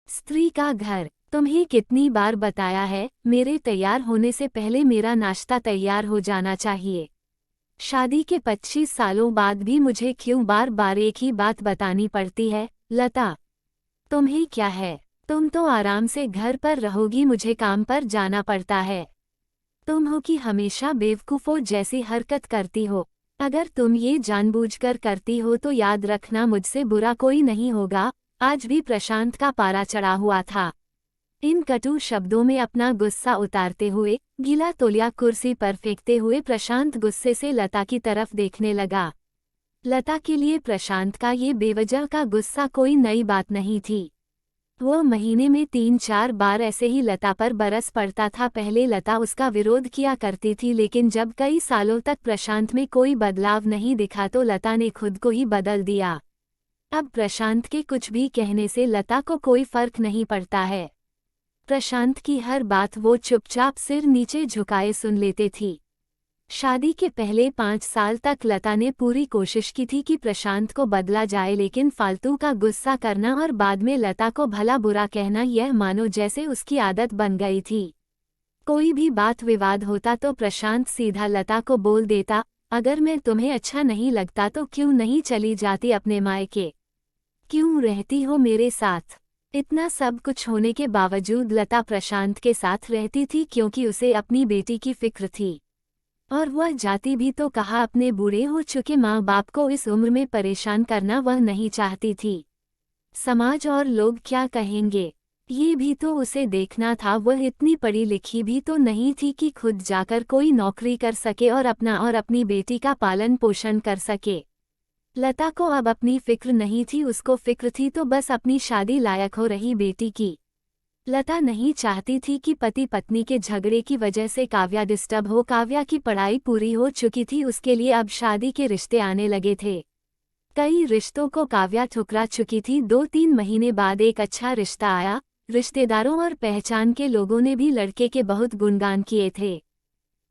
स्त्री का घर। तुम्हें कितनी बार बताया है, मेरे तैयार होने से पहले मेरा नाश्ता तैयार हो जाना चाहिए। शादी के 25 सालों बाद भी मुझे क्यों बार बार एक ही बात बतानी पड़ती है? लता, तुम्हें क्या है? तुम तो आराम से घर पर रहोगी, मुझे काम पर जाना पड़ता है। तुम हो कि हमेशा बेवकूफ़ों जैसी हरकत करती हो। अगर तुम ये जानबूझकर करती हो तो याद रखना, मुझसे बुरा कोई नहीं होगा। आज भी प्रशांत का पारा चढ़ा हुआ था। इन कटु शब्दों में अपना गुस्सा उतारते हुए, गीला तौलिया कुर्सी पर फेंकते हुए प्रशांत गुस्से से लता की तरफ देखने लगा। लता के लिए प्रशांत का ये बेवजह का गुस्सा कोई नई बात नहीं थी। वो महीने में 3-4 बार ऐसे ही लता पर बरस पड़ता था। पहले लता उसका विरोध किया करती थी, लेकिन जब कई सालों तक प्रशांत में कोई बदलाव नहीं दिखा तो लता ने खुद को ही बदल दिया। अब प्रशांत के कुछ भी कहने से लता को कोई फर्क नहीं पड़ता है। प्रशांत की हर बात वो चुपचाप सिर नीचे झुकाए सुन लेते थी। शादी के पहले 5 साल तक लता ने पूरी कोशिश की थी कि प्रशांत को बदला जाए, लेकिन फालतू का गुस्सा करना और बाद में लता को भला बुरा कहना, यह मानो जैसे उसकी आदत बन गई थी। कोई भी बात विवाद होता तो प्रशांत सीधा लता को बोल देता, अगर मैं तुम्हें अच्छा नहीं लगता तो क्यों नहीं चली जाती अपने मायके? क्यों रहती हो मेरे साथ? इतना सब कुछ होने के बावजूद लता प्रशांत के साथ रहती थी क्योंकि उसे अपनी बेटी की फिक्र थी। और वह जाती भी तो कहा, अपने बूढ़े हो चुके माँ बाप को इस उम्र में परेशान करना वह नहीं चाहती थी। समाज और लोग क्या कहेंगे, ये भी तो उसे देखना था। वह इतनी पढ़ी लिखी भी तो नहीं थी कि खुद जाकर कोई नौकरी कर सके और अपना और अपनी बेटी का पालन पोषण कर सके। लता को अब अपनी फिक्र नहीं थी, उसको फिक्र थी तो बस अपनी शादी लायक हो रही बेटी की। लता नहीं चाहती थी कि पति पत्नी के झगड़े की वजह से काव्या डिस्टर्ब हो। काव्या की पढ़ाई पूरी हो चुकी थी, उसके लिए अब शादी के रिश्ते आने लगे थे। कई रिश्तों को काव्या ठुकरा चुकी थी। 2-3 महीने बाद एक अच्छा रिश्ता आया। रिश्तेदारों और पहचान के लोगों ने भी लड़के के बहुत गुणगान किए थे।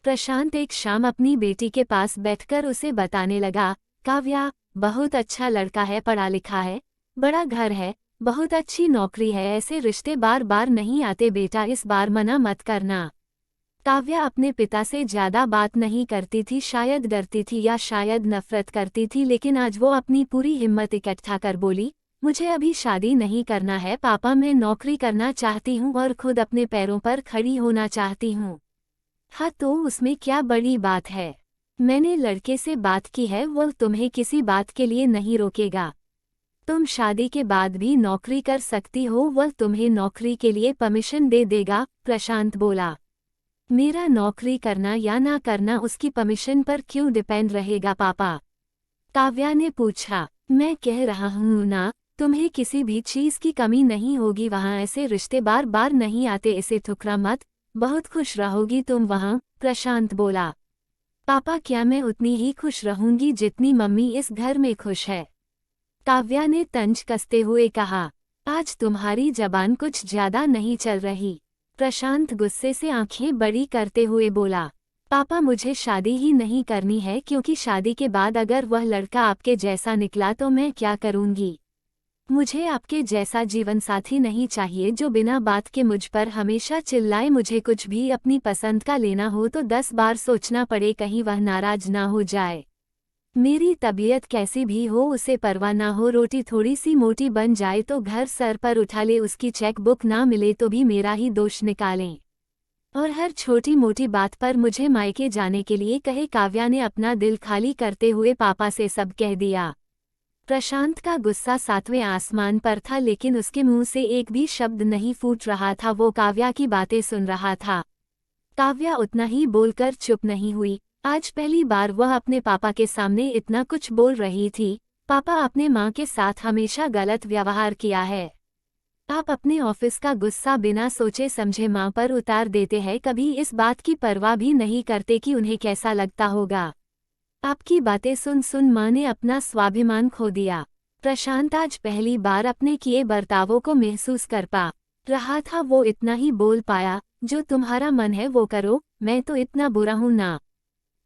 प्रशांत एक शाम अपनी बेटी के पास बैठकर उसे बताने लगा, काव्या, बहुत अच्छा लड़का है, पढ़ा लिखा है, बड़ा घर है, बहुत अच्छी नौकरी है, ऐसे रिश्ते बार बार नहीं आते बेटा, इस बार मना मत करना। काव्या अपने पिता से ज्यादा बात नहीं करती थी, शायद डरती थी या शायद नफरत करती थी, लेकिन आज वो अपनी पूरी हिम्मत इकट्ठा कर बोली, मुझे अभी शादी नहीं करना है पापा, मैं नौकरी करना चाहती हूँ और खुद अपने पैरों पर खड़ी होना चाहती हूँ। हाँ तो उसमें क्या बड़ी बात है? मैंने लड़के से बात की है, वो तुम्हें किसी बात के लिए नहीं रोकेगा। तुम शादी के बाद भी नौकरी कर सकती हो, वह तुम्हें नौकरी के लिए परमिशन दे देगा। प्रशांत बोला, मेरा नौकरी करना या ना करना उसकी परमिशन पर क्यों डिपेंड रहेगा पापा? काव्या ने पूछा, मैं कह रहा हूँ ना, तुम्हें किसी भी चीज की कमी नहीं होगी वहाँ, ऐसे रिश्ते बार बार नहीं आते, इसे ठुकरा मत, बहुत खुश रहोगी तुम वहाँ। प्रशांत बोला, पापा क्या मैं उतनी ही खुश रहूंगी जितनी मम्मी इस घर में खुश है? काव्या ने तंज कसते हुए कहा, आज तुम्हारी जबान कुछ ज्यादा नहीं चल रही। प्रशांत गुस्से से आंखें बड़ी करते हुए बोला, पापा मुझे शादी ही नहीं करनी है, क्योंकि शादी के बाद अगर वह लड़का आपके जैसा निकला तो मैं क्या करूंगी? मुझे आपके जैसा जीवन साथी नहीं चाहिए जो बिना बात के मुझ पर हमेशा चिल्लाए। मुझे कुछ भी अपनी पसंद का लेना हो तो 10 बार सोचना पड़े, कहीं वह नाराज ना हो जाए। मेरी तबीयत कैसी भी हो उसे परवाह ना हो, रोटी थोड़ी सी मोटी बन जाए तो घर सर पर उठा ले, उसकी चेक बुक ना मिले तो भी मेरा ही दोष निकालें, और हर छोटी मोटी बात पर मुझे मायके जाने के लिए कहे। काव्या ने अपना दिल खाली करते हुए पापा से सब कह दिया। प्रशांत का गुस्सा 7वें आसमान पर था, लेकिन उसके मुंह से एक भी शब्द नहीं फूट रहा था, वो काव्या की बातें सुन रहा था। काव्या उतना ही बोलकर चुप नहीं हुई। आज पहली बार वह अपने पापा के सामने इतना कुछ बोल रही थी। पापा, आपने माँ के साथ हमेशा गलत व्यवहार किया है। आप अपने ऑफिस का गुस्सा बिना सोचे समझे माँ पर उतार देते हैं, कभी इस बात की परवाह भी नहीं करते कि उन्हें कैसा लगता होगा। आपकी बातें सुन सुन माँ ने अपना स्वाभिमान खो दिया। प्रशांत आज पहली बार अपने किए बर्तावों को महसूस कर पा रहा था। वो इतना ही बोल पाया, जो तुम्हारा मन है वो करो, मैं तो इतना बुरा हूँ ना?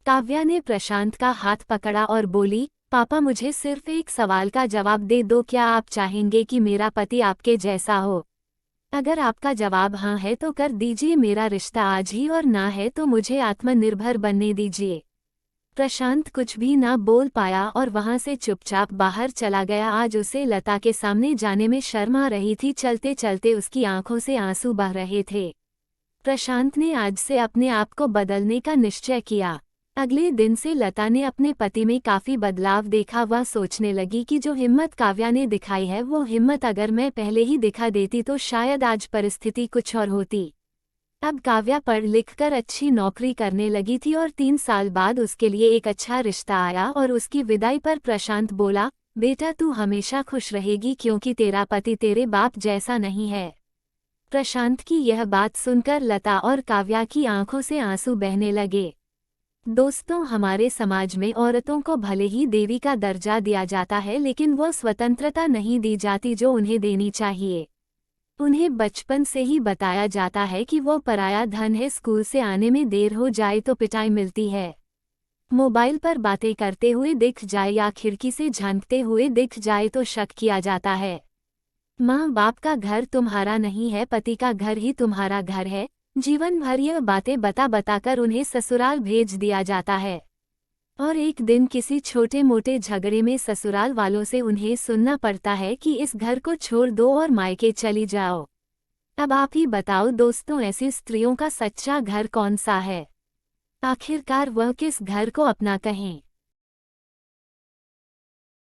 काव्या ने प्रशांत का हाथ पकड़ा और बोली, पापा मुझे सिर्फ एक सवाल का जवाब दे दो, क्या आप चाहेंगे कि मेरा पति आपके जैसा हो? अगर आपका जवाब हाँ है तो कर दीजिए मेरा रिश्ता आज ही, और ना है तो मुझे आत्मनिर्भर बनने दीजिए। प्रशांत कुछ भी ना बोल पाया और वहां से चुपचाप बाहर चला गया। आज उसे लता के सामने जाने में शर्म आ रही थी। चलते चलते उसकी आंखों से आंसू बह रहे थे। प्रशांत ने आज से अपने आप को बदलने का निश्चय किया। अगले दिन से लता ने अपने पति में काफी बदलाव देखा। वह सोचने लगी कि जो हिम्मत काव्या ने दिखाई है वो हिम्मत अगर मैं पहले ही दिखा देती तो शायद आज परिस्थिति कुछ और होती। अब काव्या पढ़ लिख कर अच्छी नौकरी करने लगी थी और 3 साल बाद उसके लिए एक अच्छा रिश्ता आया और उसकी विदाई पर प्रशांत बोला, बेटा तू हमेशा खुश रहेगी क्योंकि तेरा पति तेरे बाप जैसा नहीं है। प्रशांत की यह बात सुनकर लता और काव्या की आंखों से आंसू बहने लगे। दोस्तों, हमारे समाज में औरतों को भले ही देवी का दर्जा दिया जाता है लेकिन वो स्वतंत्रता नहीं दी जाती जो उन्हें देनी चाहिए। उन्हें बचपन से ही बताया जाता है कि वो पराया धन है। स्कूल से आने में देर हो जाए तो पिटाई मिलती है। मोबाइल पर बातें करते हुए दिख जाए या खिड़की से झांकते हुए दिख जाए तो शक किया जाता है। माँ बाप का घर तुम्हारा नहीं है, पति का घर ही तुम्हारा घर है। जीवन भर यह बातें बता बताकर उन्हें ससुराल भेज दिया जाता है और एक दिन किसी छोटे मोटे झगड़े में ससुराल वालों से उन्हें सुनना पड़ता है कि इस घर को छोड़ दो और मायके चली जाओ। अब आप ही बताओ दोस्तों, ऐसी स्त्रियों का सच्चा घर कौन सा है? आखिरकार वह किस घर को अपना कहें?